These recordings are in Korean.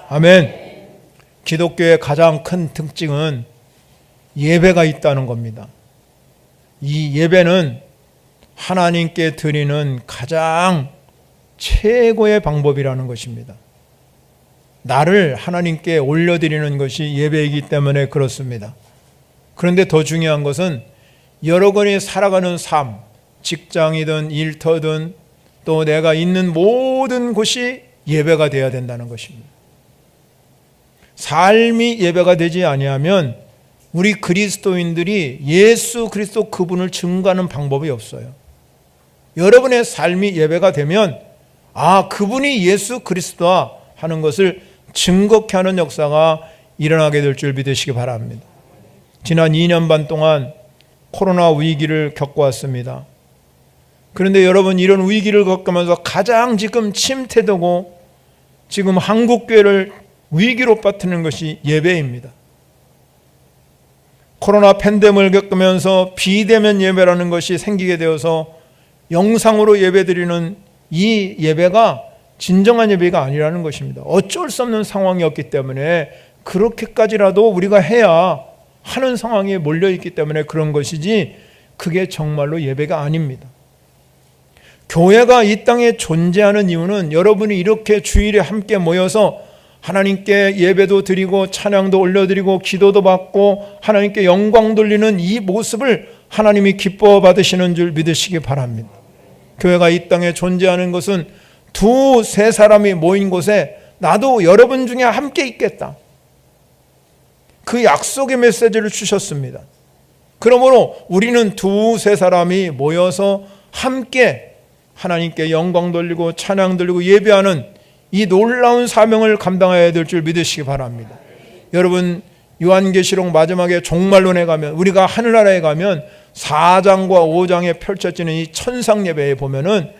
아멘. 기독교의 가장 큰 특징은 예배가 있다는 겁니다. 이 예배는 하나님께 드리는 가장 최고의 방법이라는 것입니다. 나를 하나님께 올려드리는 것이 예배이기 때문에 그렇습니다. 그런데 더 중요한 것은 여러분이 살아가는 삶, 직장이든 일터든 또 내가 있는 모든 곳이 예배가 되어야 된다는 것입니다. 삶이 예배가 되지 아니하면 우리 그리스도인들이 예수 그리스도 그분을 증거하는 방법이 없어요. 여러분의 삶이 예배가 되면 그분이 예수 그리스도다 하는 것을 증거케 하는 역사가 일어나게 될 줄 믿으시기 바랍니다. 지난 2년 반 동안 코로나 위기를 겪어왔습니다. 그런데 여러분, 이런 위기를 겪으면서 가장 지금 침체되고 지금 한국교회를 위기로 빠뜨리는 것이 예배입니다. 코로나 팬데믹을 겪으면서 비대면 예배라는 것이 생기게 되어서 영상으로 예배드리는 이 예배가 진정한 예배가 아니라는 것입니다. 어쩔 수 없는 상황이었기 때문에 그렇게까지라도 우리가 해야 하는 상황에 몰려있기 때문에 그런 것이지 그게 정말로 예배가 아닙니다. 교회가 이 땅에 존재하는 이유는 여러분이 이렇게 주일에 함께 모여서 하나님께 예배도 드리고 찬양도 올려드리고 기도도 받고 하나님께 영광 돌리는 이 모습을 하나님이 기뻐 받으시는 줄 믿으시기 바랍니다. 교회가 이 땅에 존재하는 것은 두세 사람이 모인 곳에 나도 여러분 중에 함께 있겠다, 그 약속의 메시지를 주셨습니다. 그러므로 우리는 두세 사람이 모여서 함께 하나님께 영광 돌리고 찬양 돌리고 예배하는 이 놀라운 사명을 감당해야 될 줄 믿으시기 바랍니다. 여러분, 요한계시록 마지막에 종말론에 가면, 우리가 하늘나라에 가면 4장과 5장에 펼쳐지는 이 천상 예배에 보면은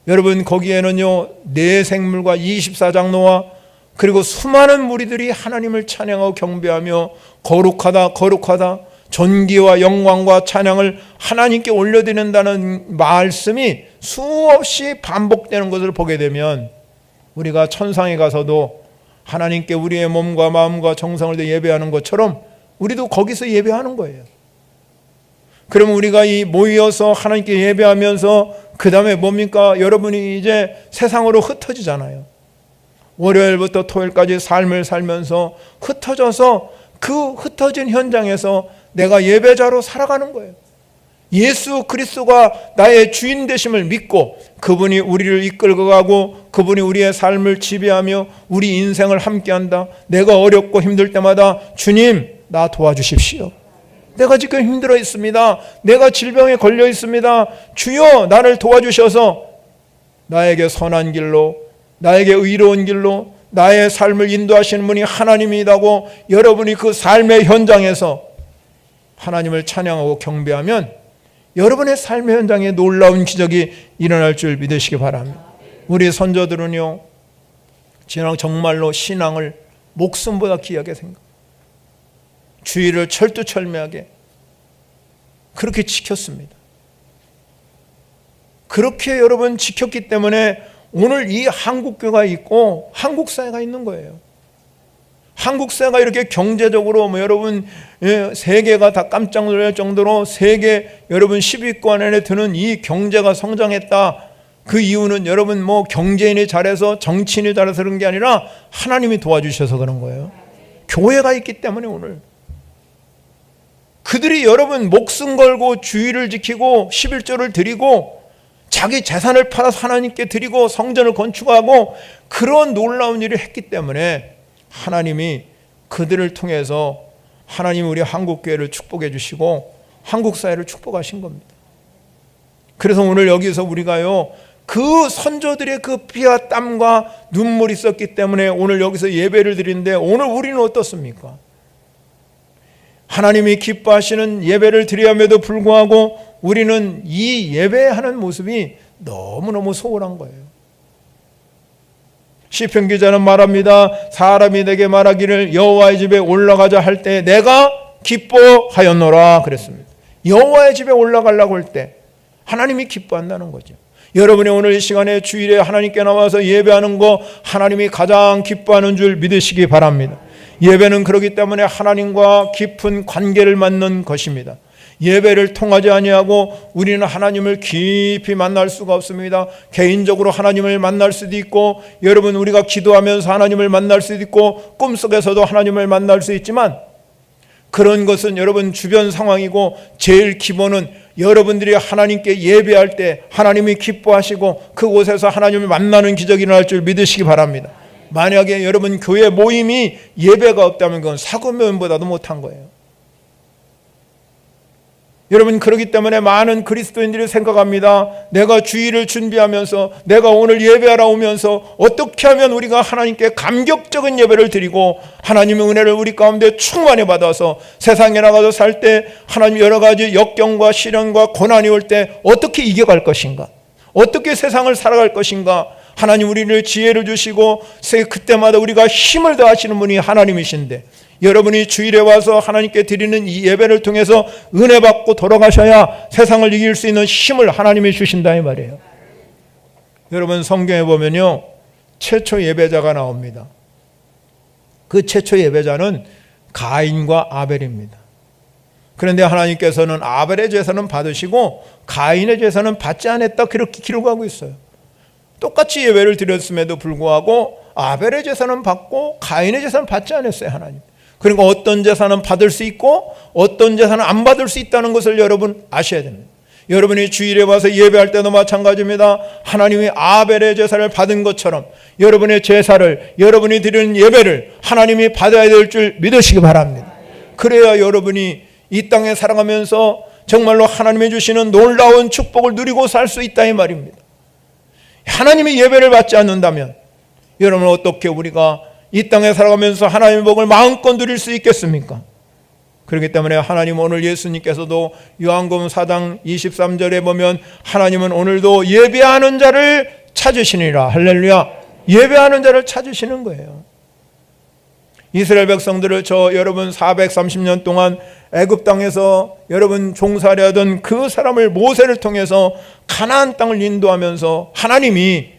여러분, 거기에는요 네 생물과 24장로와 그리고 수많은 무리들이 하나님을 찬양하고 경배하며 거룩하다 거룩하다, 존귀와 영광과 찬양을 하나님께 올려드린다는 말씀이 수없이 반복되는 것을 보게 되면 우리가 천상에 가서도 하나님께 우리의 몸과 마음과 정성을 예배하는 것처럼 우리도 거기서 예배하는 거예요. 그러면 우리가 이 모여서 하나님께 예배하면서 그 다음에 뭡니까? 여러분이 이제 세상으로 흩어지잖아요. 월요일부터 토요일까지 삶을 살면서 흩어져서 그 흩어진 현장에서 내가 예배자로 살아가는 거예요. 예수 그리스도가 나의 주인 되심을 믿고 그분이 우리를 이끌고 가고 그분이 우리의 삶을 지배하며 우리 인생을 함께한다. 내가 어렵고 힘들 때마다 주님, 나 도와주십시오. 내가 지금 힘들어 있습니다. 내가 질병에 걸려 있습니다. 주여, 나를 도와주셔서 나에게 선한 길로, 나에게 의로운 길로 나의 삶을 인도하시는 분이 하나님이라고 여러분이 그 삶의 현장에서 하나님을 찬양하고 경배하면 여러분의 삶의 현장에 놀라운 기적이 일어날 줄 믿으시기 바랍니다. 우리 선조들은요, 정말로 신앙을 목숨보다 귀하게 생각, 주의를 철두철미하게 그렇게 지켰습니다. 그렇게 여러분 지켰기 때문에 오늘 이 한국교회가 있고 한국 사회가 있는 거예요. 한국 사회가 이렇게 경제적으로 여러분 세계가 다 깜짝 놀랄 정도로 세계 여러분 10위권 안에 드는 이 경제가 성장했다. 그 이유는 여러분 경제인이 잘해서 정치인이 잘해서 그런 게 아니라 하나님이 도와주셔서 그런 거예요. 교회가 있기 때문에 오늘 그들이 여러분 목숨 걸고 주의를 지키고 11조를 드리고 자기 재산을 팔아서 하나님께 드리고 성전을 건축하고 그런 놀라운 일을 했기 때문에 하나님이 그들을 통해서 하나님이 우리 한국교회를 축복해 주시고 한국 사회를 축복하신 겁니다. 그래서 오늘 여기서 우리가요, 그 선조들의 그 피와 땀과 눈물이 있었기 때문에 오늘 여기서 예배를 드리는데 오늘 우리는 어떻습니까? 하나님이 기뻐하시는 예배를 드려야함에도 불구하고 우리는 이 예배하는 모습이 너무너무 소홀한 거예요. 시편 기자는 말합니다. 사람이 내게 말하기를 여호와의 집에 올라가자 할 때 내가 기뻐하였노라 그랬습니다. 여호와의 집에 올라가려고 할 때 하나님이 기뻐한다는 거죠. 여러분이 오늘 이 시간에 주일에 하나님께 나와서 예배하는 거 하나님이 가장 기뻐하는 줄 믿으시기 바랍니다. 예배는 그렇기 때문에 하나님과 깊은 관계를 맺는 것입니다. 예배를 통하지 아니하고 우리는 하나님을 깊이 만날 수가 없습니다. 개인적으로 하나님을 만날 수도 있고, 여러분 우리가 기도하면서 하나님을 만날 수도 있고, 꿈속에서도 하나님을 만날 수 있지만, 그런 것은 여러분 주변 상황이고, 제일 기본은 여러분들이 하나님께 예배할 때 하나님이 기뻐하시고 그곳에서 하나님을 만나는 기적이 일어날 줄 믿으시기 바랍니다. 만약에 여러분 교회 모임이 예배가 없다면 그건 사고면보다도 못한 거예요. 여러분, 그렇기 때문에 많은 그리스도인들이 생각합니다. 내가 주일을 준비하면서, 내가 오늘 예배하러 오면서 어떻게 하면 우리가 하나님께 감격적인 예배를 드리고 하나님의 은혜를 우리 가운데 충만히 받아서 세상에 나가서 살 때 하나님 여러 가지 역경과 시련과 고난이 올 때 어떻게 이겨갈 것인가, 어떻게 세상을 살아갈 것인가. 하나님 우리를 지혜를 주시고 그때마다 우리가 힘을 더하시는 분이 하나님이신데, 여러분이 주일에 와서 하나님께 드리는 이 예배를 통해서 은혜 받고 돌아가셔야 세상을 이길 수 있는 힘을 하나님이 주신다 이 말이에요. 여러분 성경에 보면요, 최초 예배자가 나옵니다. 그 최초 예배자는 가인과 아벨입니다. 그런데 하나님께서는 아벨의 제사는 받으시고 가인의 제사는 받지 않았다, 그렇게 기록하고 있어요. 똑같이 예배를 드렸음에도 불구하고 아벨의 제사는 받고 가인의 제사는 받지 않았어요, 하나님. 그러니까 어떤 제사는 받을 수 있고 어떤 제사는 안 받을 수 있다는 것을 여러분 아셔야 됩니다. 여러분이 주일에 와서 예배할 때도 마찬가지입니다. 하나님이 아벨의 제사를 받은 것처럼 여러분의 제사를, 여러분이 드리는 예배를 하나님이 받아야 될 줄 믿으시기 바랍니다. 그래야 여러분이 이 땅에 살아가면서 정말로 하나님이 주시는 놀라운 축복을 누리고 살 수 있다 이 말입니다. 하나님이 예배를 받지 않는다면 여러분 어떻게 우리가 이 땅에 살아가면서 하나님의 복을 마음껏 누릴 수 있겠습니까? 그렇기 때문에 하나님, 오늘 예수님께서도 요한복음 4장 23절에 보면 하나님은 오늘도 예배하는 자를 찾으시니라. 할렐루야. 예배하는 자를 찾으시는 거예요. 이스라엘 백성들을 여러분 430년 동안 애굽 땅에서 여러분 종살이 하던 그 사람을 모세를 통해서 가나안 땅을 인도하면서 하나님이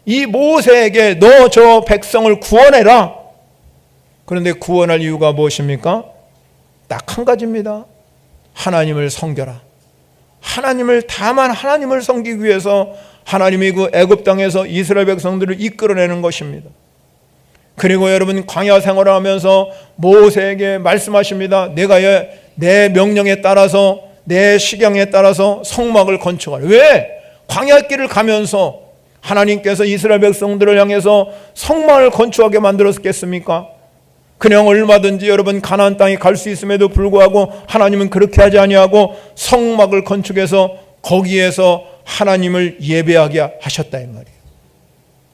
이 모세에게 너 저 백성을 구원해라. 그런데 구원할 이유가 무엇입니까? 딱 한 가지입니다. 하나님을 섬겨라. 다만 하나님을 섬기기 위해서 하나님이 그 애굽 땅에서 이스라엘 백성들을 이끌어내는 것입니다. 그리고 여러분 광야 생활을 하면서 모세에게 말씀하십니다. 내가 내 명령에 따라서, 내 식양에 따라서 성막을 건축하라. 왜? 광야길을 가면서 하나님께서 이스라엘 백성들을 향해서 성막을 건축하게 만들었겠습니까? 그냥 얼마든지 여러분 가나안 땅에 갈 수 있음에도 불구하고 하나님은 그렇게 하지 아니하고 성막을 건축해서 거기에서 하나님을 예배하게 하셨다 이 말이에요.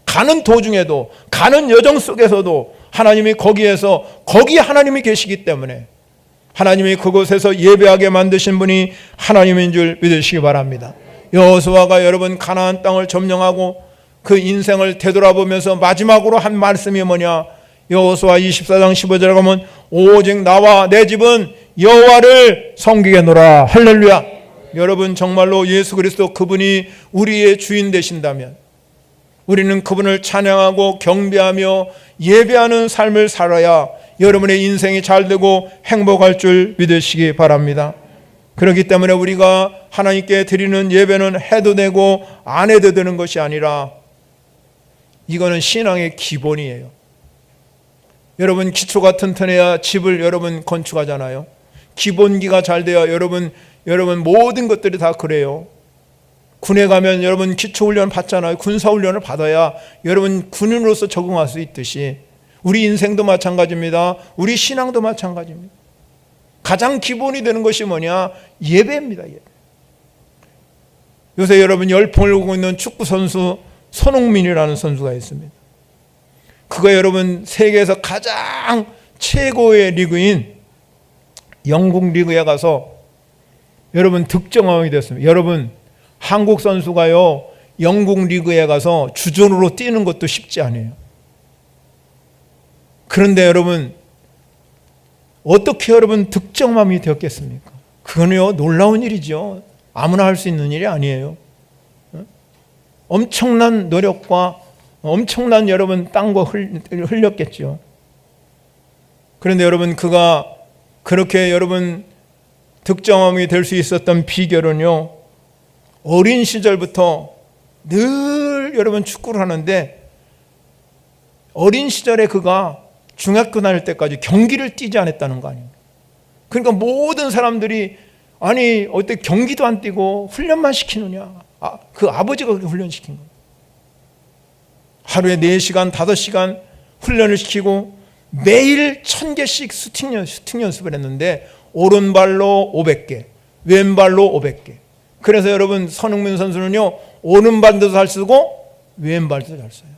가는 도중에도, 가는 여정 속에서도 하나님이 거기 하나님이 계시기 때문에 하나님이 그곳에서 예배하게 만드신 분이 하나님인 줄 믿으시기 바랍니다. 여호수아가 여러분 가나안 땅을 점령하고 그 인생을 되돌아보면서 마지막으로 한 말씀이 뭐냐? 여호수아 24장 15절에 가면 오직 나와 내 집은 여호와를 섬기겠노라. 할렐루야. 여러분 정말로 예수 그리스도 그분이 우리의 주인 되신다면 우리는 그분을 찬양하고 경배하며 예배하는 삶을 살아야 여러분의 인생이 잘 되고 행복할 줄 믿으시기 바랍니다. 그렇기 때문에 우리가 하나님께 드리는 예배는 해도 되고 안 해도 되는 것이 아니라 이거는 신앙의 기본이에요. 여러분 기초가 튼튼해야 집을 여러분 건축하잖아요. 기본기가 잘 돼야 여러분 모든 것들이 다 그래요. 군에 가면 여러분 기초훈련 받잖아요. 군사훈련을 받아야 여러분 군인으로서 적응할 수 있듯이 우리 인생도 마찬가지입니다. 우리 신앙도 마찬가지입니다. 가장 기본이 되는 것이 뭐냐? 예배입니다. 예배. 요새 여러분 열풍을 보고 있는 축구 선수 손흥민이라는 선수가 있습니다. 그가 여러분 세계에서 가장 최고의 리그인 영국 리그에 가서 여러분 득점왕이 됐습니다. 여러분 한국 선수가요 영국 리그에 가서 주전으로 뛰는 것도 쉽지 않아요. 그런데 여러분 어떻게 여러분 득점왕이 되었겠습니까? 그거는요 놀라운 일이죠. 아무나 할 수 있는 일이 아니에요. 엄청난 노력과 엄청난 여러분 땀과 흘렸겠죠. 그런데 여러분 그가 그렇게 여러분 득점왕이 될 수 있었던 비결은요, 어린 시절부터 늘 여러분 축구를 하는데 어린 시절에 그가 중학교 다닐 때까지 경기를 뛰지 않았다는 거 아닙니까? 그러니까 모든 사람들이 아니 어떻게 경기도 안 뛰고 훈련만 시키느냐, 그 아버지가 그렇게 훈련시킨 거예요. 하루에 4시간 5시간 훈련을 시키고 매일 1000개씩 슈팅 연습을 했는데 오른발로 500개, 왼발로 500개. 그래서 여러분 손흥민 선수는요, 오른발도 잘 쓰고 왼발도 잘 써요.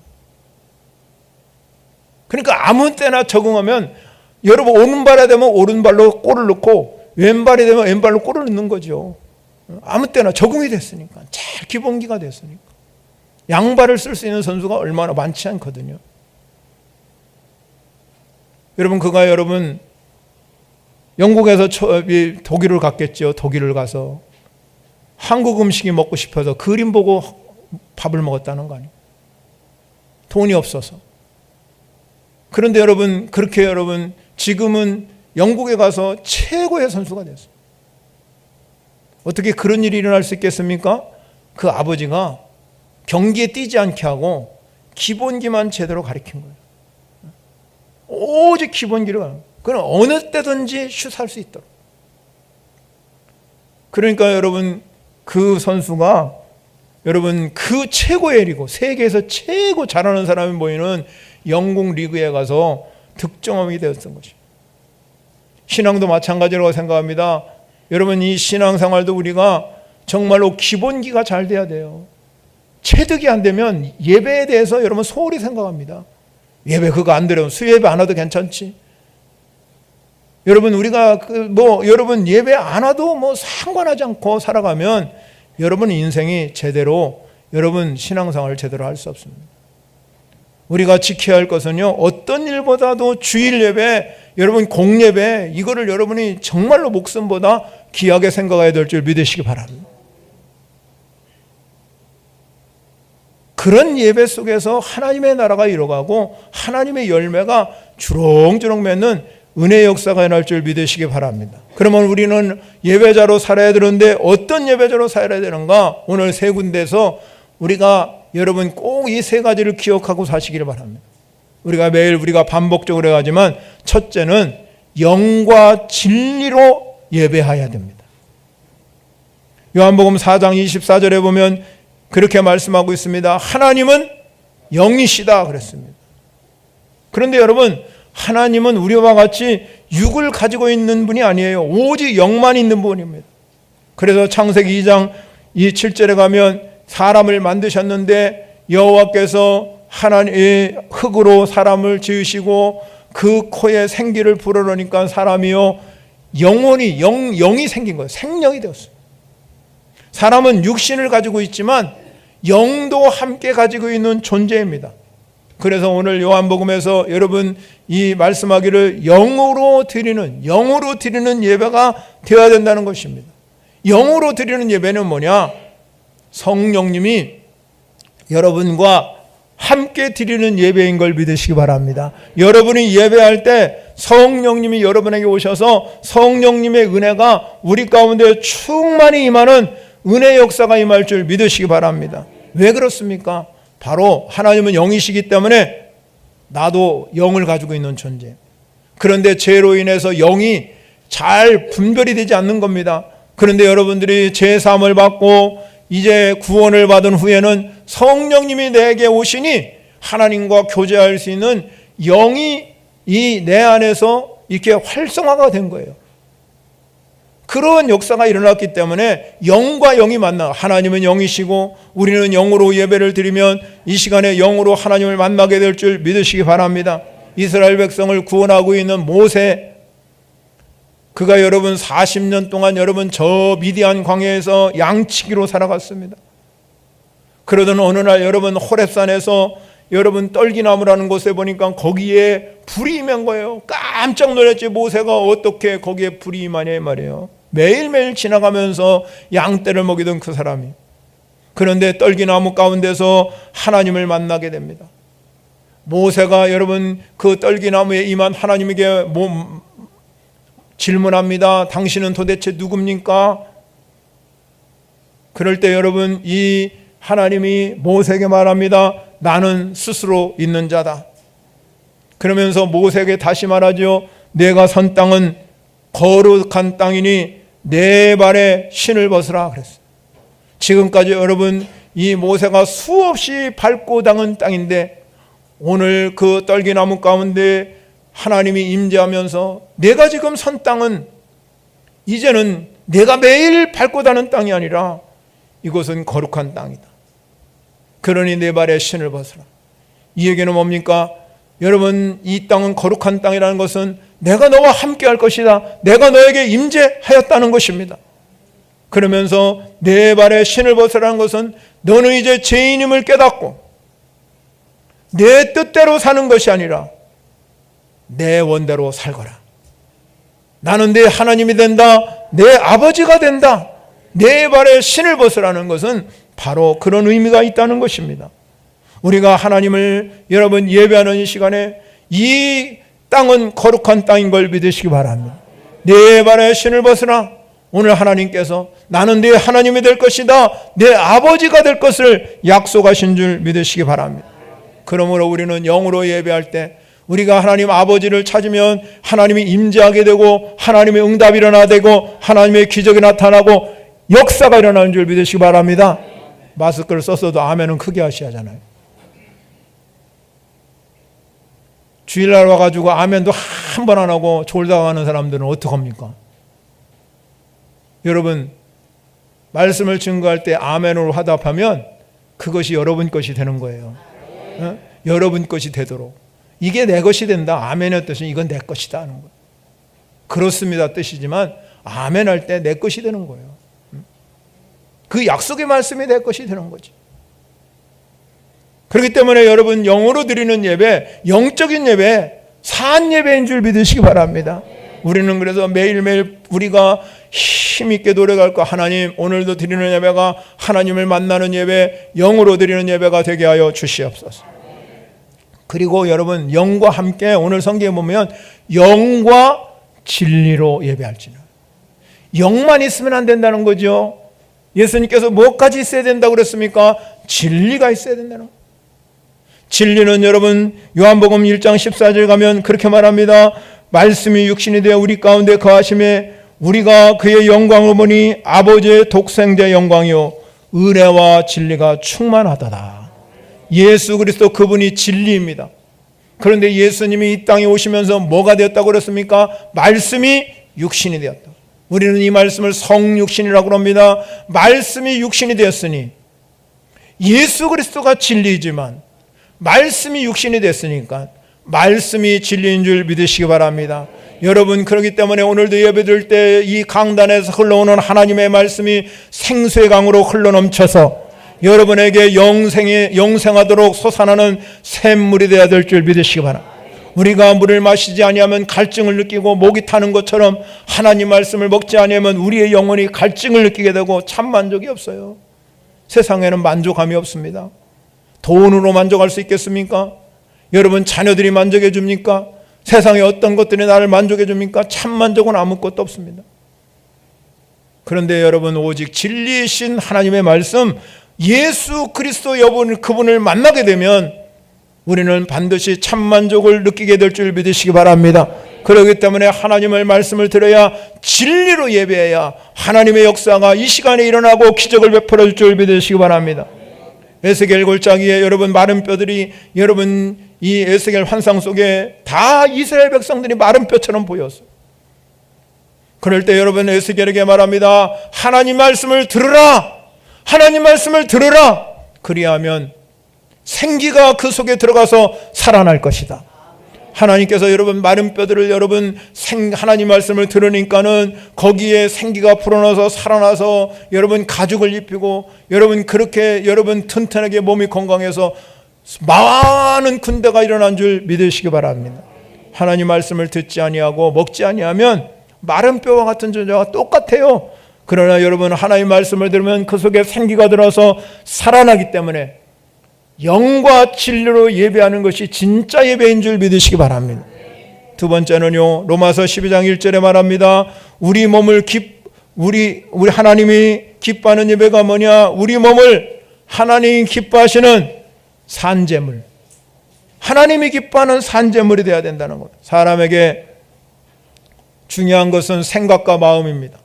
그러니까 아무 때나 적응하면 여러분 오른발에 되면 오른발로 골을 넣고 왼발이 되면 왼발로 골을 넣는 거죠. 아무 때나 적응이 됐으니까, 제일 기본기가 됐으니까. 양발을 쓸 수 있는 선수가 얼마나 많지 않거든요. 여러분 그가 여러분 영국에서 독일을 갔겠죠. 독일을 가서 한국 음식이 먹고 싶어서 그림 보고 밥을 먹었다는 거 아니에요. 돈이 없어서. 그런데 여러분 그렇게 여러분 지금은 영국에 가서 최고의 선수가 됐어요. 어떻게 그런 일이 일어날 수 있겠습니까? 그 아버지가 경기에 뛰지 않게 하고 기본기만 제대로 가르친 거예요. 오직 기본기를 가르친 거예요. 그럼 어느 때든지 슛할 수 있도록. 그러니까 여러분 그 선수가 여러분 그 최고의 리그, 세계에서 최고 잘하는 사람이 모이는 영국 리그에 가서 득점왕이 되었던 것이죠. 신앙도 마찬가지라고 생각합니다. 여러분 이 신앙생활도 우리가 정말로 기본기가 잘 돼야 돼요. 체득이 안 되면 예배에 대해서 여러분 소홀히 생각합니다. 예배 그거 안 들으면 수예배 안 와도 괜찮지. 여러분 우리가 여러분 예배 안 와도 상관하지 않고 살아가면 여러분 인생이 제대로 여러분 신앙생활을 제대로 할 수 없습니다. 우리가 지켜야 할 것은요, 어떤 일보다도 주일 예배, 여러분 공예배, 이거를 여러분이 정말로 목숨보다 귀하게 생각해야 될 줄 믿으시기 바랍니다. 그런 예배 속에서 하나님의 나라가 이뤄가고 하나님의 열매가 주렁주렁 맺는 은혜의 역사가 일어날 줄 믿으시기 바랍니다. 그러면 우리는 예배자로 살아야 되는데 어떤 예배자로 살아야 되는가? 오늘 세 군데에서 우리가 여러분 꼭 이 세 가지를 기억하고 사시기를 바랍니다. 우리가 매일 반복적으로 하지만 첫째는 영과 진리로 예배해야 됩니다. 요한복음 4장 24절에 보면 그렇게 말씀하고 있습니다. 하나님은 영이시다 그랬습니다. 그런데 여러분 하나님은 우리와 같이 육을 가지고 있는 분이 아니에요. 오직 영만 있는 분입니다. 그래서 창세기 2장 7절에 가면 사람을 만드셨는데 여호와께서 하나님의 흙으로 사람을 지으시고 그 코에 생기를 불어넣으니까 사람이요 영혼이 영이 생긴 거예요. 생명이 되었어요. 사람은 육신을 가지고 있지만 영도 함께 가지고 있는 존재입니다. 그래서 오늘 요한복음에서 여러분 이 말씀하기를 영으로 드리는 예배가 되어야 된다는 것입니다. 영으로 드리는 예배는 뭐냐? 성령님이 여러분과 함께 드리는 예배인 걸 믿으시기 바랍니다. 여러분이 예배할 때 성령님이 여러분에게 오셔서 성령님의 은혜가 우리 가운데 충만히 임하는 은혜의 역사가 임할 줄 믿으시기 바랍니다. 왜 그렇습니까? 바로 하나님은 영이시기 때문에 나도 영을 가지고 있는 존재. 그런데 죄로 인해서 영이 잘 분별이 되지 않는 겁니다. 그런데 여러분들이 죄사함을 받고 이제 구원을 받은 후에는 성령님이 내게 오시니 하나님과 교제할 수 있는 영이 이 내 안에서 이렇게 활성화가 된 거예요. 그런 역사가 일어났기 때문에 영과 영이 만나, 하나님은 영이시고 우리는 영으로 예배를 드리면 이 시간에 영으로 하나님을 만나게 될 줄 믿으시기 바랍니다. 이스라엘 백성을 구원하고 있는 모세, 그가 여러분 40년 동안 여러분 저 미디안 광야에서 양치기로 살아갔습니다. 그러던 어느 날 여러분 호렙산에서 여러분 떨기나무라는 곳에 보니까 거기에 불이 임한 거예요. 깜짝 놀랐지. 모세가 어떻게 거기에 불이 임하냐 말이에요. 매일매일 지나가면서 양떼를 먹이던 그 사람이 그런데 떨기나무 가운데서 하나님을 만나게 됩니다. 모세가 여러분 그 떨기나무에 임한 하나님에게 질문합니다. 당신은 도대체 누굽니까? 그럴 때 여러분 이 하나님이 모세에게 말합니다. 나는 스스로 있는 자다. 그러면서 모세에게 다시 말하죠. 내가 선 땅은 거룩한 땅이니 내 발에 신을 벗으라 그랬어요. 지금까지 여러분 이 모세가 수없이 밟고 닦은 땅인데 오늘 그 떨기나무 가운데 하나님이 임재하면서 내가 지금 선 땅은 이제는 내가 매일 밟고 다는 땅이 아니라 이곳은 거룩한 땅이다. 그러니 내 발에 신을 벗으라. 이 얘기는 뭡니까? 여러분 이 땅은 거룩한 땅이라는 것은 내가 너와 함께 할 것이다. 내가 너에게 임재하였다는 것입니다. 그러면서 내 발에 신을 벗으라는 것은 너는 이제 죄인임을 깨닫고 내 뜻대로 사는 것이 아니라 내 원대로 살거라. 나는 내 하나님이 된다. 내 아버지가 된다. 내 발에 신을 벗으라는 것은 바로 그런 의미가 있다는 것입니다. 우리가 하나님을 여러분 예배하는 이 시간에 이 땅은 거룩한 땅인 걸 믿으시기 바랍니다. 내 발에 신을 벗으라. 오늘 하나님께서 나는 내 하나님이 될 것이다. 내 아버지가 될 것을 약속하신 줄 믿으시기 바랍니다. 그러므로 우리는 영으로 예배할 때 우리가 하나님 아버지를 찾으면 하나님이 임재하게 되고 하나님의 응답이 일어나되고 하나님의 기적이 나타나고 역사가 일어나는 줄 믿으시기 바랍니다. 마스크를 썼어도 아멘은 크게 하셔야 하잖아요. 주일날 와가지고 아멘도 한 번 안 하고 졸다 가는 사람들은 어떡합니까? 여러분 말씀을 증거할 때 아멘으로 화답하면 그것이 여러분 것이 되는 거예요. 여러분 것이 되도록. 이게 내 것이 된다. 아멘의 뜻은 이건 내 것이다 하는 거예요. 그렇습니다 뜻이지만 아멘 할 때 내 것이 되는 거예요. 그 약속의 말씀이 내 것이 되는 거지. 그렇기 때문에 여러분 영으로 드리는 예배, 영적인 예배, 산 예배인 줄 믿으시기 바랍니다. 우리는 그래서 매일매일 우리가 힘있게 노력할 거 하나님 오늘도 드리는 예배가 하나님을 만나는 예배, 영으로 드리는 예배가 되게 하여 주시옵소서. 그리고 여러분 영과 함께 오늘 성경에 보면 영과 진리로 예배할지는 영만 있으면 안 된다는 거죠. 예수님께서 뭐까지 있어야 된다고 그랬습니까? 진리가 있어야 된다는 거예요. 진리는 여러분 요한복음 1장 14절 가면 그렇게 말합니다. 말씀이 육신이 되어 우리 가운데 거하심에 우리가 그의 영광을 보니 아버지의 독생자의 영광이요 은혜와 진리가 충만하다다. 예수 그리스도 그분이 진리입니다. 그런데 예수님이 이 땅에 오시면서 뭐가 되었다고 그랬습니까? 말씀이 육신이 되었다. 우리는 이 말씀을 성육신이라고 합니다. 말씀이 육신이 되었으니 예수 그리스도가 진리이지만 말씀이 육신이 됐으니까 말씀이 진리인 줄 믿으시기 바랍니다. 여러분 그렇기 때문에 오늘도 예배드릴 때 이 강단에서 흘러오는 하나님의 말씀이 생수의 강으로 흘러넘쳐서 여러분에게 영생하도록 솟아나는 샘물이 되어야 될 줄 믿으시기 바랍니다. 우리가 물을 마시지 아니하면 갈증을 느끼고 목이 타는 것처럼 하나님 말씀을 먹지 아니하면 우리의 영혼이 갈증을 느끼게 되고 참 만족이 없어요. 세상에는 만족함이 없습니다. 돈으로 만족할 수 있겠습니까? 여러분 자녀들이 만족해 줍니까? 세상의 어떤 것들이 나를 만족해 줍니까? 참 만족은 아무것도 없습니다. 그런데 여러분 오직 진리이신 하나님의 말씀 예수 그리스도 여분 그분을 만나게 되면 우리는 반드시 참 만족을 느끼게 될 줄 믿으시기 바랍니다. 그렇기 때문에 하나님의 말씀을 들어야 진리로 예배해야 하나님의 역사가 이 시간에 일어나고 기적을 베풀어 줄 줄 믿으시기 바랍니다. 에스겔 골짜기에 여러분 마른 뼈들이 여러분 이 에스겔 환상 속에 다 이스라엘 백성들이 마른 뼈처럼 보였어요. 그럴 때 여러분 에스겔에게 말합니다. 하나님 말씀을 들으라. 하나님 말씀을 들으라. 그리하면 생기가 그 속에 들어가서 살아날 것이다. 하나님께서 여러분 마른 뼈들을 여러분 하나님 말씀을 들으니까는 거기에 생기가 불어나서 살아나서 여러분 가죽을 입히고 여러분 그렇게 여러분 튼튼하게 몸이 건강해서 많은 군대가 일어난 줄 믿으시기 바랍니다. 하나님 말씀을 듣지 아니하고 먹지 아니하면 마른 뼈와 같은 존재가 똑같아요. 그러나 여러분, 하나님의 말씀을 들으면 그 속에 생기가 들어서 살아나기 때문에 영과 진리로 예배하는 것이 진짜 예배인 줄 믿으시기 바랍니다. 두 번째는요, 로마서 12장 1절에 말합니다. 우리 하나님이 기뻐하는 예배가 뭐냐? 우리 몸을 하나님이 기뻐하시는 산제물, 하나님이 기뻐하는 산제물이 되어야 된다는 것. 사람에게 중요한 것은 생각과 마음입니다.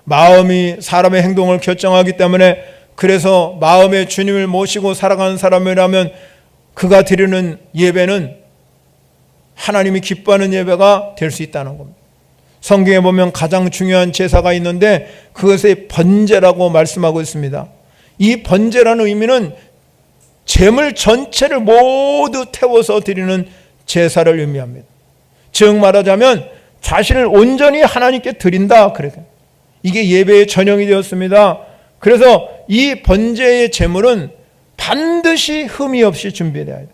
마음이 사람의 행동을 결정하기 때문에, 그래서 마음에 주님을 모시고 살아가는 사람이라면 그가 드리는 예배는 하나님이 기뻐하는 예배가 될 수 있다는 겁니다. 성경에 보면 가장 중요한 제사가 있는데 그것이 번제라고 말씀하고 있습니다. 이 번제라는 의미는 제물 전체를 모두 태워서 드리는 제사를 의미합니다. 즉 말하자면 자신을 온전히 하나님께 드린다, 그래요. 이게 예배의 전형이 되었습니다. 그래서 이 번제의 제물은 반드시 흠이 없이 준비해야 돼요.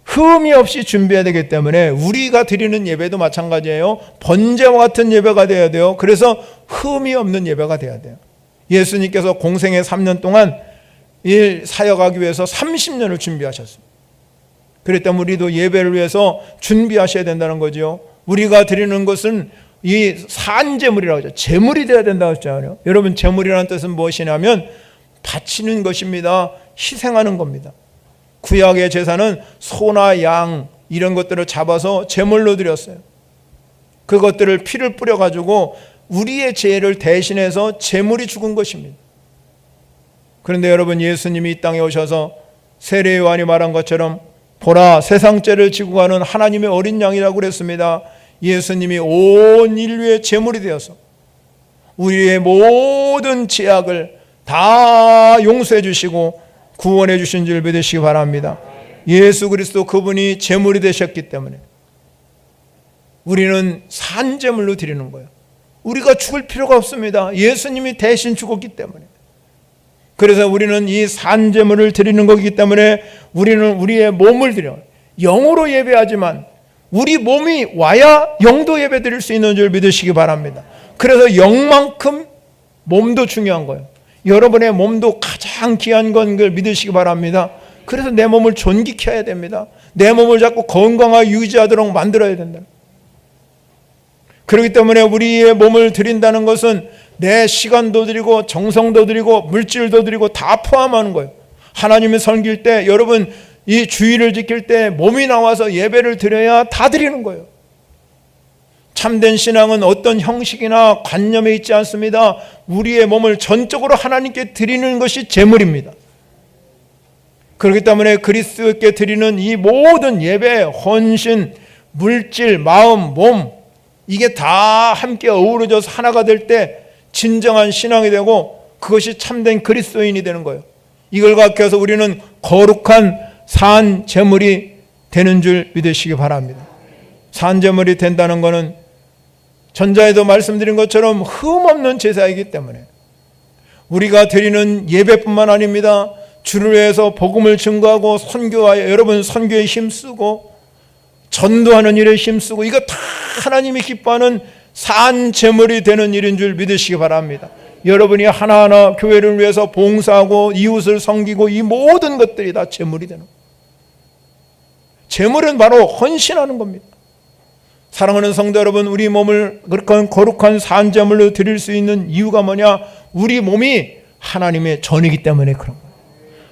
흠이 없이 준비해야 되기 때문에 우리가 드리는 예배도 마찬가지예요. 번제와 같은 예배가 되어야 돼요. 그래서 흠이 없는 예배가 되어야 돼요. 예수님께서 공생의 3년 동안 사역하기 위해서 30년을 준비하셨습니다. 그렇기 때문에 우리도 예배를 위해서 준비하셔야 된다는 거죠. 우리가 드리는 것은 이 산제물이라고 하죠. 제물이 되어야 된다고 했잖아요. 여러분, 제물이라는 뜻은 무엇이냐면 바치는 것입니다. 희생하는 겁니다. 구약의 제사는 소나 양 이런 것들을 잡아서 제물로 드렸어요. 그것들을 피를 뿌려가지고 우리의 죄를 대신해서 제물이 죽은 것입니다. 그런데 여러분, 예수님이 이 땅에 오셔서 세례 요한이 말한 것처럼 보라, 세상 죄를 지고 가는 하나님의 어린 양이라고 그랬습니다. 예수님이 온 인류의 제물이 되어서 우리의 모든 죄악을 다 용서해 주시고 구원해 주신 줄 믿으시기 바랍니다. 예수 그리스도 그분이 제물이 되셨기 때문에 우리는 산제물로 드리는 거예요. 우리가 죽을 필요가 없습니다. 예수님이 대신 죽었기 때문에. 그래서 우리는 이 산제물을 드리는 거기 때문에 우리는 우리의 몸을 드려요. 영으로 예배하지만 우리 몸이 와야 영도 예배 드릴 수 있는 줄 믿으시기 바랍니다. 그래서 영만큼 몸도 중요한 거예요. 여러분의 몸도 가장 귀한 건 걸 믿으시기 바랍니다. 그래서 내 몸을 존귀케 해야 됩니다. 내 몸을 자꾸 건강하게 유지하도록 만들어야 된다. 그렇기 때문에 우리의 몸을 드린다는 것은 내 시간도 드리고 정성도 드리고 물질도 드리고 다 포함하는 거예요. 하나님을 섬길 때, 여러분 이 주의를 지킬 때 몸이 나와서 예배를 드려야 다 드리는 거예요. 참된 신앙은 어떤 형식이나 관념에 있지 않습니다. 우리의 몸을 전적으로 하나님께 드리는 것이 제물입니다. 그렇기 때문에 그리스도께 드리는 이 모든 예배, 헌신, 물질, 마음, 몸, 이게 다 함께 어우러져서 하나가 될 때 진정한 신앙이 되고 그것이 참된 그리스도인이 되는 거예요. 이걸 갖춰서 우리는 거룩한 산 제물이 되는 줄 믿으시기 바랍니다. 산 제물이 된다는 것은 전자에도 말씀드린 것처럼 흠없는 제사이기 때문에 우리가 드리는 예배뿐만 아닙니다. 주를 위해서 복음을 증거하고 선교하여 여러분 선교에 힘쓰고 전도하는 일에 힘쓰고 이거 다 하나님이 기뻐하는 산 제물이 되는 일인 줄 믿으시기 바랍니다. 여러분이 하나하나 교회를 위해서 봉사하고 이웃을 섬기고 이 모든 것들이 다 제물이 되는 거예요. 제물은 바로 헌신하는 겁니다. 사랑하는 성도 여러분, 우리 몸을 그렇게 거룩한 산 제물로 드릴 수 있는 이유가 뭐냐? 우리 몸이 하나님의 전이기 때문에 그런 거예요.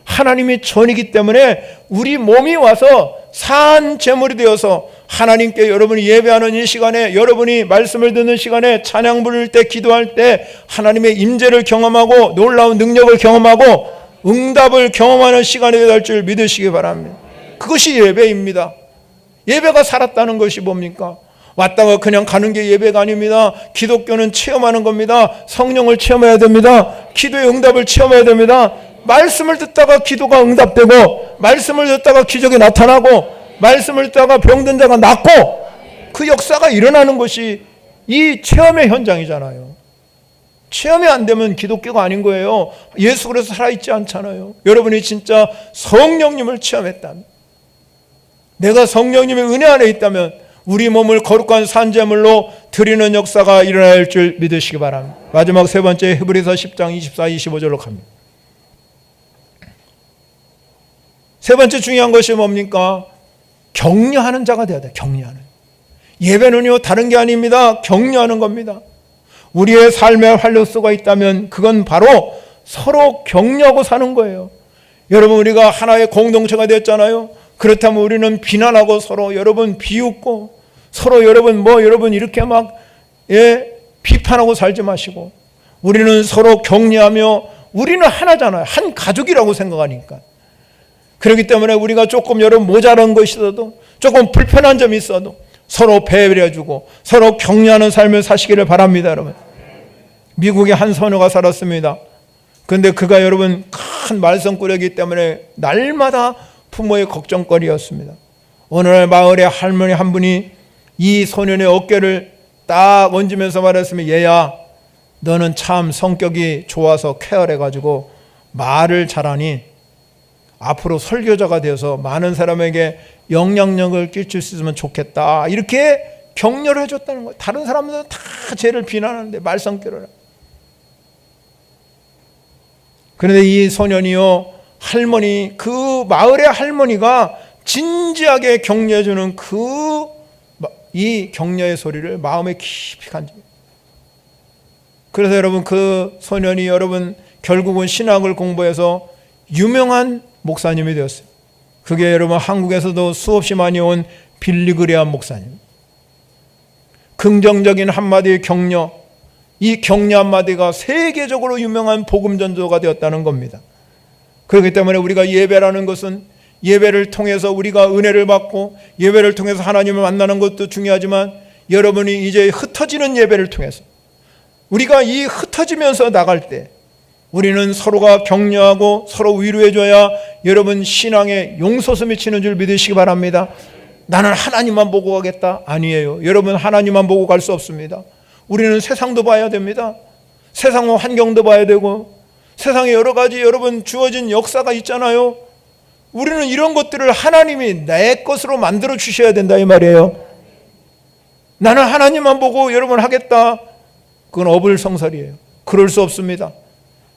하나님의 전이기 때문에 우리 몸이 와서 산 제물이 되어서 하나님께 여러분이 예배하는 이 시간에, 여러분이 말씀을 듣는 시간에, 찬양 부를 때, 기도할 때 하나님의 임재를 경험하고 놀라운 능력을 경험하고 응답을 경험하는 시간이 될 줄 믿으시기 바랍니다. 그것이 예배입니다. 예배가 살았다는 것이 뭡니까? 왔다가 그냥 가는 게 예배가 아닙니다. 기독교는 체험하는 겁니다. 성령을 체험해야 됩니다. 기도의 응답을 체험해야 됩니다. 말씀을 듣다가 기도가 응답되고, 말씀을 듣다가 기적이 나타나고, 말씀을 듣다가 병든 자가 낫고, 그 역사가 일어나는 것이 이 체험의 현장이잖아요. 체험이 안 되면 기독교가 아닌 거예요. 예수 그래서 살아있지 않잖아요. 여러분이 진짜 성령님을 체험했다면, 내가 성령님의 은혜 안에 있다면 우리 몸을 거룩한 산제물로 드리는 역사가 일어날 줄 믿으시기 바랍니다. 마지막 세 번째, 히브리서 10장 24, 25절로 갑니다. 세 번째 중요한 것이 뭡니까? 격려하는 자가 되어야 돼요. 격려하는. 예배는요, 다른 게 아닙니다. 격려하는 겁니다. 우리의 삶의 활력소가 있다면 그건 바로 서로 격려하고 사는 거예요. 여러분, 우리가 하나의 공동체가 되었잖아요. 그렇다면 우리는 비난하고 서로 여러분 비웃고 서로 여러분 이렇게 막 비판하고 살지 마시고, 우리는 서로 격려하며 우리는 하나잖아요. 한 가족이라고 생각하니까. 그렇기 때문에 우리가 조금 여러분 모자란 것이 있어도, 조금 불편한 점이 있어도 서로 배려해주고 서로 격려하는 삶을 사시기를 바랍니다. 여러분, 미국에 한 소녀가 살았습니다. 그런데 그가 여러분 큰 말썽꾸러기 때문에 날마다 부모의 걱정거리였습니다. 어느 날 마을에 할머니 한 분이 이 소년의 어깨를 딱 얹으면서 말했으면, 얘야, 너는 참 성격이 좋아서 케어해가지고 말을 잘하니 앞으로 설교자가 되어서 많은 사람에게 영향력을 끼칠 수 있으면 좋겠다. 이렇게 격려를 해줬다는 거예요. 다른 사람들은 다 쟤를 비난하는데 말썽꾸러기. 그런데 이 소년이요, 할머니, 그 마을의 할머니가 진지하게 격려해주는 이 격려의 소리를 마음에 깊이 간직해요. 그래서 여러분, 그 소년이 여러분 결국은 신학을 공부해서 유명한 목사님이 되었어요. 그게 여러분 한국에서도 수없이 많이 온 빌리그레암 목사님. 긍정적인 한마디의 격려, 이 격려 한마디가 세계적으로 유명한 복음 전도가 되었다는 겁니다. 그렇기 때문에 우리가 예배라는 것은, 예배를 통해서 우리가 은혜를 받고 예배를 통해서 하나님을 만나는 것도 중요하지만, 여러분이 이제 흩어지는 예배를 통해서 우리가 이 흩어지면서 나갈 때 우리는 서로가 격려하고 서로 위로해줘야 여러분 신앙에 용솟음이 치는 줄 믿으시기 바랍니다. 나는 하나님만 보고 가겠다? 아니에요. 여러분, 하나님만 보고 갈 수 없습니다. 우리는 세상도 봐야 됩니다. 세상의 환경도 봐야 되고, 세상에 여러 가지 여러분 주어진 역사가 있잖아요. 우리는 이런 것들을 하나님이 내 것으로 만들어 주셔야 된다, 이 말이에요. 나는 하나님만 보고 여러분 하겠다, 그건 어불성설이에요. 그럴 수 없습니다.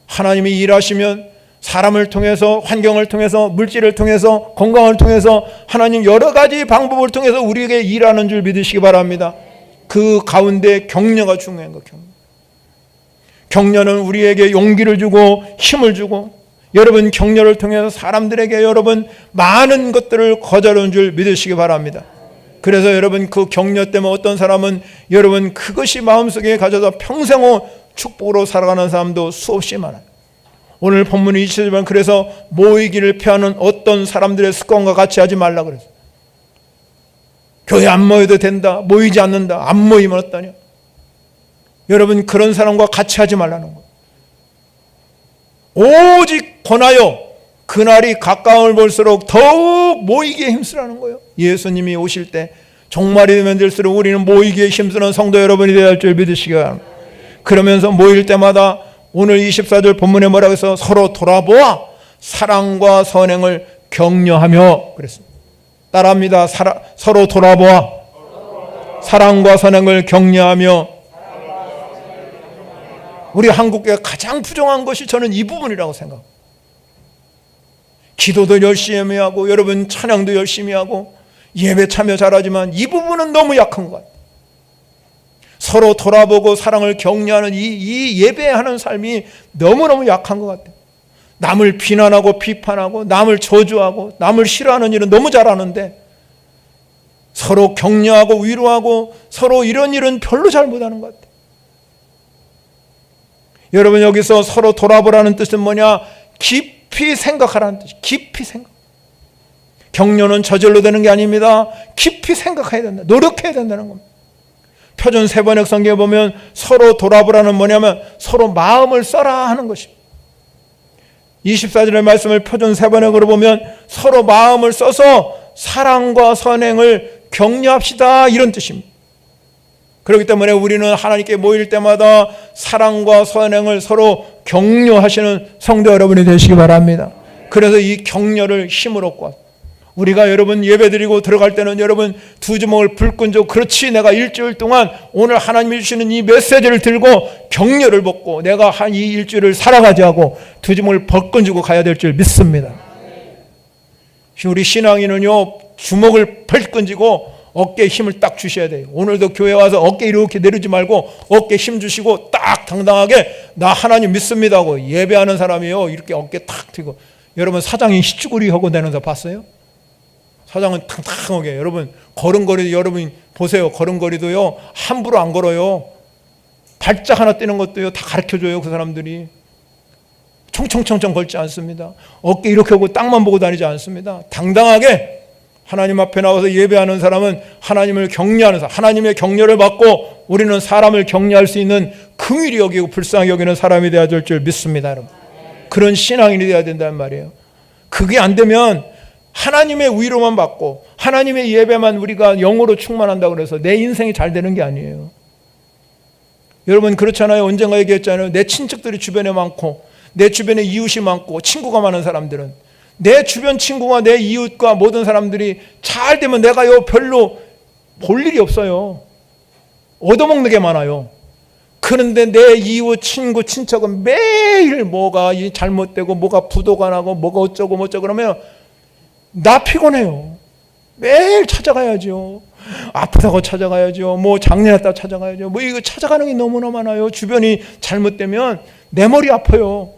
하나님이 일하시면 사람을 통해서, 환경을 통해서, 물질을 통해서, 건강을 통해서, 하나님 여러 가지 방법을 통해서 우리에게 일하는 줄 믿으시기 바랍니다. 그 가운데 격려가 중요한 거. 격려는 우리에게 용기를 주고 힘을 주고, 여러분 격려를 통해서 사람들에게 여러분 많은 것들을 거저주는 줄 믿으시기 바랍니다. 그래서 여러분 그 격려 때문에 어떤 사람은 여러분 그것이 마음속에 가져서 평생 축복으로 살아가는 사람도 수없이 많아요. 오늘 본문이 있지만, 그래서 모이기를 피하는 어떤 사람들의 습관과 같이 하지 말라 그랬어요. 교회 안 모여도 된다, 모이지 않는다, 안 모이면 어떠냐. 여러분 그런 사람과 같이 하지 말라는 거예요. 오직 권하여 그날이 가까움을 볼수록 더욱 모이기에 힘쓰라는 거예요. 예수님이 오실 때 종말이 되면 될수록 우리는 모이기에 힘쓰는 성도 여러분이 되어야 할 줄 믿으시기 바랍니다. 그러면서 모일 때마다 오늘 24절 본문에 뭐라고 해서 서로 돌아보아 사랑과 선행을 격려하며 그랬습니다. 따라합니다. 서로 돌아보아 사랑과 선행을 격려하며. 우리 한국교회 가장 부정한 것이 저는 이 부분이라고 생각합니다. 기도도 열심히 하고 여러분 찬양도 열심히 하고 예배 참여 잘하지만 이 부분은 너무 약한 것 같아요. 서로 돌아보고 사랑을 격려하는 이 예배하는 삶이 너무너무 약한 것 같아요. 남을 비난하고 비판하고 남을 저주하고 남을 싫어하는 일은 너무 잘하는데, 서로 격려하고 위로하고 서로 이런 일은 별로 잘 못하는 것 같아요. 여러분 여기서 서로 돌아보라는 뜻은 뭐냐? 깊이 생각하라는 뜻이에요. 깊이 생각. 격려는 저절로 되는 게 아닙니다. 깊이 생각해야 된다. 노력해야 된다는 겁니다. 표준 세번역 성경에 보면 서로 돌아보라는 뭐냐면 서로 마음을 써라 하는 것입니다. 24절의 말씀을 표준 세번역으로 보면 서로 마음을 써서 사랑과 선행을 격려합시다, 이런 뜻입니다. 그렇기 때문에 우리는 하나님께 모일 때마다 사랑과 선행을 서로 격려하시는 성도 여러분이 되시기 바랍니다. 그래서 이 격려를 힘을 얻고 우리가 여러분 예배드리고 들어갈 때는 여러분 두 주먹을 불끈 쥐고 그렇지 내가 일주일 동안 오늘 하나님이 주시는 이 메시지를 들고 격려를 먹고 내가 한 이 일주일을 살아가지 하고 두 주먹을 벌끈 쥐고 가야 될 줄 믿습니다. 우리 신앙인은요 주먹을 벌끈 쥐고 어깨에 힘을 딱 주셔야 돼요. 오늘도 교회 와서 어깨 이렇게 내리지 말고 어깨에 힘 주시고 딱 당당하게 나 하나님 믿습니다 하고 예배하는 사람이요 이렇게 어깨 탁 들고. 여러분 사장이 히치구리 하고 다니는 거 봤어요? 사장은 탕탕하게 여러분 걸음걸이도 여러분 보세요. 걸음걸이도요 함부로 안 걸어요. 발작 하나 떼는 것도요 다 가르쳐줘요. 그 사람들이 청청청청 걸지 않습니다. 어깨 이렇게 하고 땅만 보고 다니지 않습니다. 당당하게 하나님 앞에 나와서 예배하는 사람은 하나님을 격려하는 사람, 하나님의 격려를 받고 우리는 사람을 격려할 수 있는 긍휼히 여기고 불쌍히 여기는 사람이 되어야 될 줄 믿습니다. 여러분. 그런 신앙인이 되어야 된다는 말이에요. 그게 안 되면 하나님의 위로만 받고 하나님의 예배만 우리가 영으로 충만한다고 그래서 내 인생이 잘 되는 게 아니에요. 여러분 그렇잖아요. 언젠가 얘기했잖아요. 내 친척들이 주변에 많고 내 주변에 이웃이 많고 친구가 많은 사람들은 내 주변 친구와 내 이웃과 모든 사람들이 잘 되면 내가요 별로 볼 일이 없어요. 얻어먹는 게 많아요. 그런데 내 이웃, 친구, 친척은 매일 뭐가 잘못되고 뭐가 부도가 나고 뭐가 어쩌고 뭐쩌고 그러면 나 피곤해요. 매일 찾아가야죠. 아프다고 찾아가야죠. 뭐 장례했다고 찾아가야죠. 뭐 이거 찾아가는 게 너무나 많아요. 주변이 잘못되면 내 머리 아파요.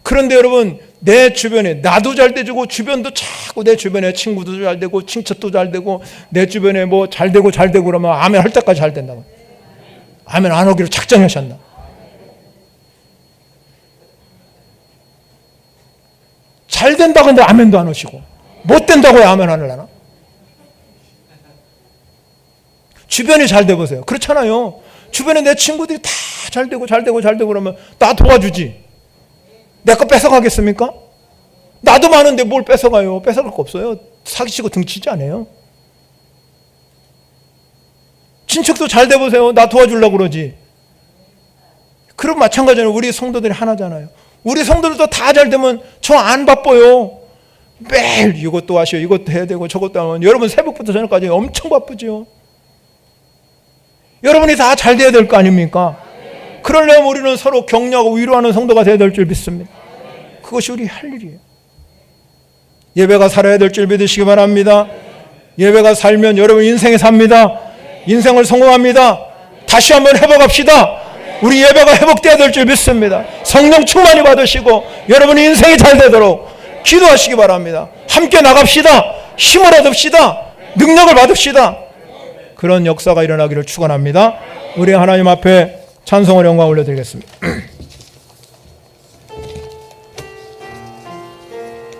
그런데 여러분 내 주변에 나도 잘 돼주고 주변도 자꾸 내 주변에 친구도 잘 되고 친척도 잘 되고 내 주변에 뭐 잘 되고 그러면 아멘 할 때까지 잘 된다고. 아멘 안 오기로 작정하셨나. 잘 된다고 하는데 아멘도 안 오시고 못 된다고 해 아멘 안 하려나. 주변이 잘 돼 보세요. 그렇잖아요. 주변에 내 친구들이 다 잘 되고 그러면 나 도와주지. 내 거 뺏어가겠습니까? 나도 많은데 뭘 뺏어가요? 뺏어갈 거 없어요. 사기치고 등치지 않아요. 친척도 잘 돼보세요. 나 도와주려고 그러지. 그럼 마찬가지로 우리 성도들이 하나잖아요. 우리 성도들도 다 잘 되면 저 안 바빠요. 매일 이것도 하시오. 이것도 해야 되고 저것도 하면 여러분 새벽부터 저녁까지 엄청 바쁘죠. 여러분이 다 잘 돼야 될 거 아닙니까? 그러려면 우리는 서로 격려하고 위로하는 성도가 되어야 될 줄 믿습니다. 그것이 우리 할 일이에요. 예배가 살아야 될 줄 믿으시기 바랍니다. 예배가 살면 여러분 인생이 삽니다. 인생을 성공합니다. 다시 한번 회복합시다. 우리 예배가 회복되어야 될 줄 믿습니다. 성령 충만히 받으시고 여러분의 인생이 잘 되도록 기도하시기 바랍니다. 함께 나갑시다. 힘을 얻읍시다. 능력을 받읍시다. 그런 역사가 일어나기를 축원합니다. 우리 하나님 앞에 찬송을 영광 올려드리겠습니다.